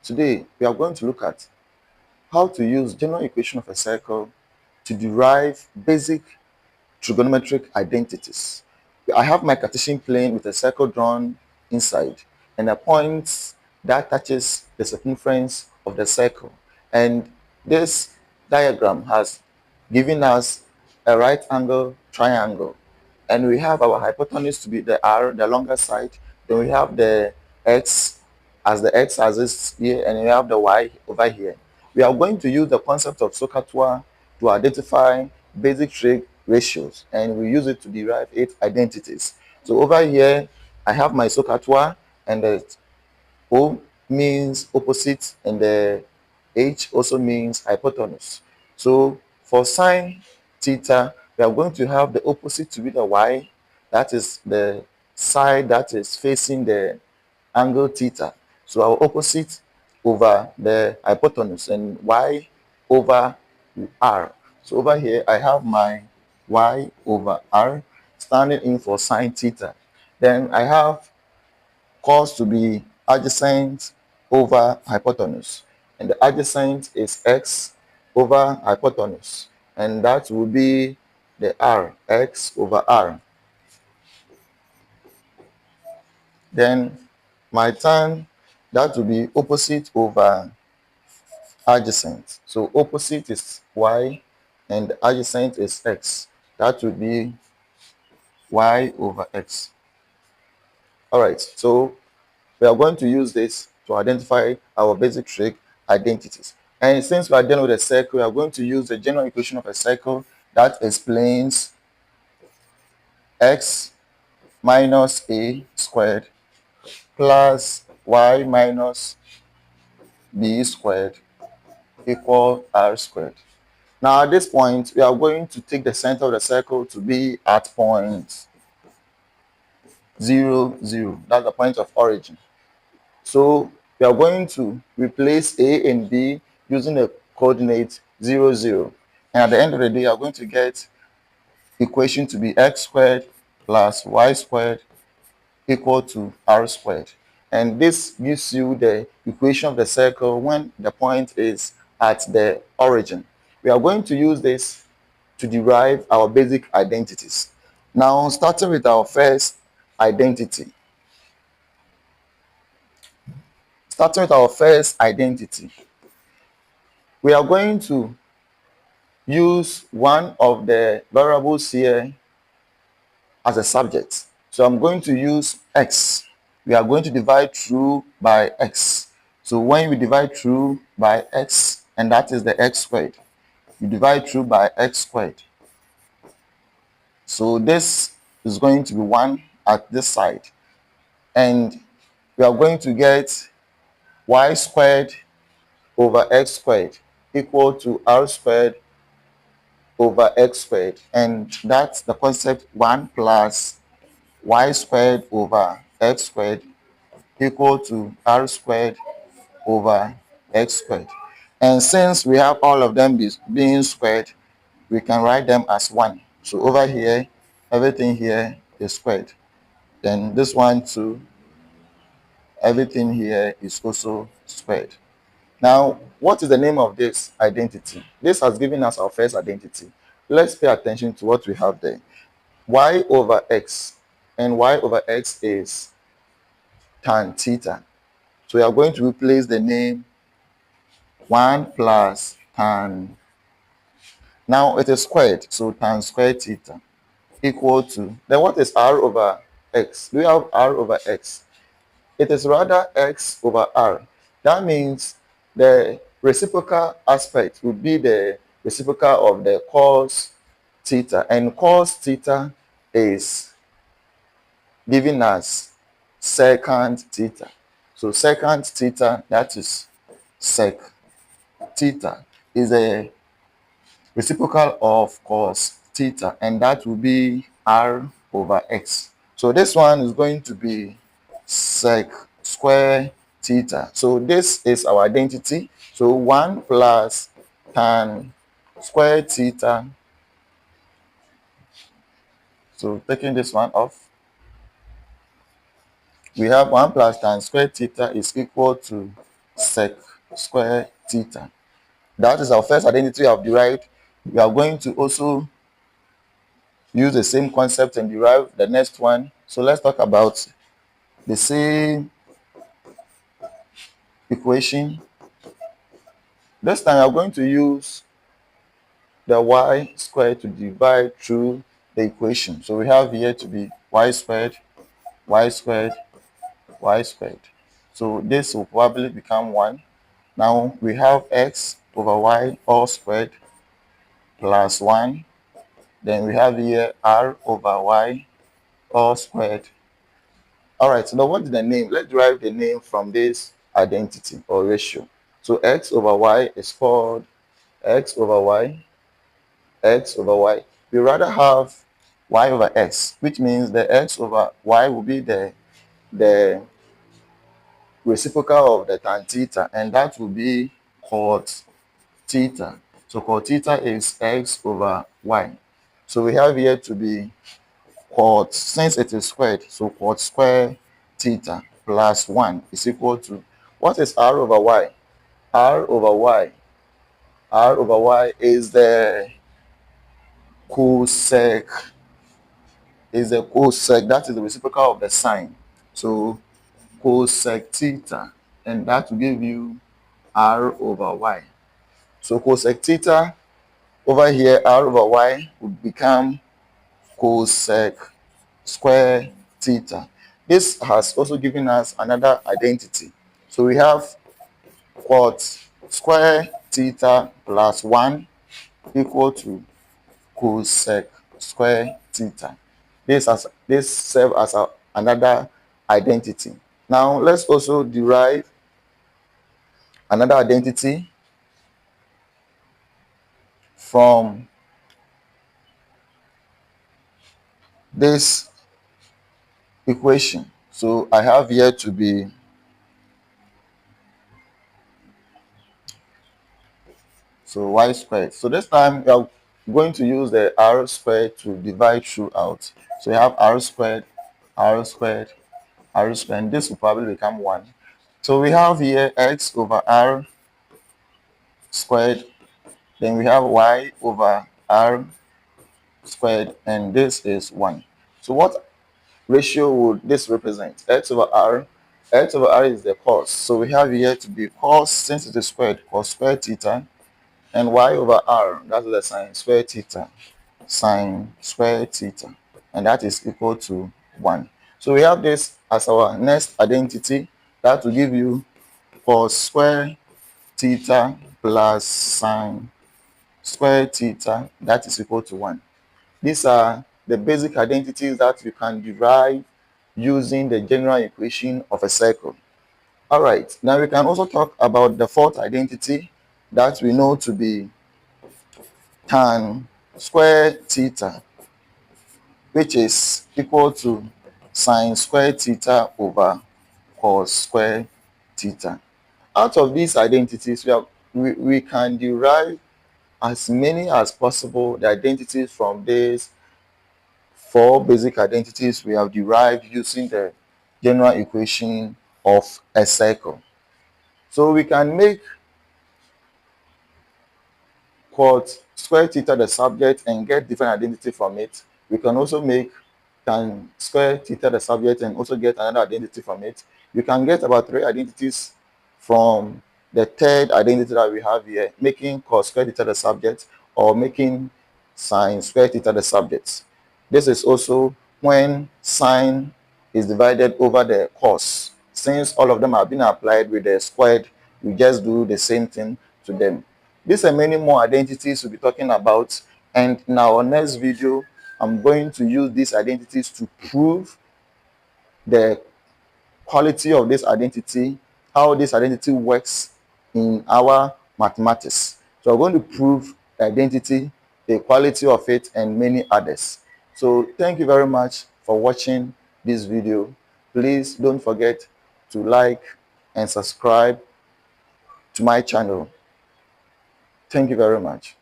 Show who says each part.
Speaker 1: Today, we are going to look at how to use general equation of a circle to derive basic trigonometric identities. I have my Cartesian plane with a circle drawn inside and a point that touches the circumference of the circle. And this diagram has given us a right angle triangle. And we have our hypotenuse to be the r, the longer side. Then we have the x as the x-axis here, and we have the y over here. We are going to use the concept of SOHCAHTOA to identify basic trig ratios, and we use it to derive 8 identities. So over here, I have my SOHCAHTOA, and the O means opposite, and the H also means hypotenuse. So for sine theta, we are going to have the opposite to be the y, that is the side that is facing the angle theta. So our opposite over the hypotenuse, and y over r. So over here I have my y over r standing in for sine theta. Then I have cos to be adjacent over hypotenuse, and the adjacent is x over hypotenuse, and that will be the r, x over r. Then my tan, that will be opposite over adjacent. So opposite is y and adjacent is x. That would be y over x. All right, so we are going to use this to identify our basic trig identities. And since we are dealing with a circle, we are going to use the general equation of a circle that explains x minus a squared plus y minus b squared equal r squared. Now at this point, we are going to take the center of the circle to be at point 0, 0. That's the point of origin. So we are going to replace a and b using the coordinate 0, 0. And at the end of the day, you are going to get equation to be x squared plus y squared equal to r squared. And this gives you the equation of the circle when the point is at the origin. We are going to use this to derive our basic identities. Now, starting with our first identity. Starting with our first identity, we are going to use one of the variables here as a subject. So I'm going to use x. We are going to divide through by x. So when we divide through by x, and that is the x squared, we divide through by x squared. So this is going to be 1 at this side. And we are going to get y squared over x squared equal to r squared over x squared. And that's the concept 1 plus y squared over x squared equal to r squared over x squared. And since we have all of them being squared, we can write them as 1. So over here, everything here is squared. Then this one too, everything here is also squared. Now, what is the name of this identity? This has given us our first identity. Let's pay attention to what we have there. Y over x, and y over x is tan theta. So we are going to replace the name 1 plus tan. Now it is squared, so tan squared theta equal to, then what is r over x? Do we have r over x? It is rather x over r. That means the reciprocal aspect would be the reciprocal of the cos theta, and cos theta is giving us secant theta. So secant theta, that is sec theta, is a reciprocal of cos theta, and that will be r over x. So this one is going to be sec square theta. So this is our identity. So 1 plus tan square theta. So taking this one off, we have 1 plus tan square theta is equal to sec square theta. That is our first identity we have derived. We are going to also use the same concept and derive the next one. So let's talk about the same equation. This time we are going to use the y squared to divide through the equation. So we have here to be y squared, y squared, y squared. So this will probably become 1. Now we have x over y all squared plus 1. Then we have here r over y all squared. All right, so now what is the name? Let's derive the name from this identity or ratio. So x over y is called x over y, x over y. We rather have y over x, which means the x over y will be the reciprocal of the tan theta, and that will be cot theta. So cot theta is x over y. So we have here to be cot, since it is squared, so cot square theta plus 1 is equal to, what is r over y? r over y, r over y is the cosec, that is the reciprocal of the sine. So cosec theta, and that will give you r over y. So cosec theta over here, r over y would become cosec square theta. This has also given us another identity. So we have cot square theta plus 1 equal to cosec square theta. This serves as another identity. Now let's also derive another identity from this equation. So I have here to be, so y squared. So this time we are going to use the r squared to divide throughout. So we have r squared, r squared, r squared, and this will probably become 1. So we have here x over r squared, then we have y over r squared, and this is 1. So what ratio would this represent? X over r. X over r is the cos. So we have here to be cos, since it is squared, cos square theta, and y over r, that's the sine square theta, sine square theta, and that is equal to 1. So we have this as our next identity. That will give you cos square theta plus sine square theta, that is equal to 1. These are the basic identities that you can derive using the general equation of a circle. All right, now we can also talk about the fourth identity that we know to be tan square theta, which is equal to sine square theta over cos square theta. Out of these identities, we can derive as many as possible the identities from these 4 basic identities we have derived using the general equation of a circle. So we can make cot square theta the subject and get different identity from it. We can also make tan square theta the subject and also get another identity from it. You can get about 3 identities from the third identity that we have here, making cos square theta the subject or making sine square theta the subject. This is also when sine is divided over the cos. Since all of them have been applied with the squared, we just do the same thing to them. These and many more identities we'll be talking about, and in our next video, I'm going to use these identities to prove the quality of this identity, how this identity works in our mathematics. So we're going to prove the identity, the quality of it, and many others. So thank you very much for watching this video. Please don't forget to like and subscribe to my channel. Thank you very much.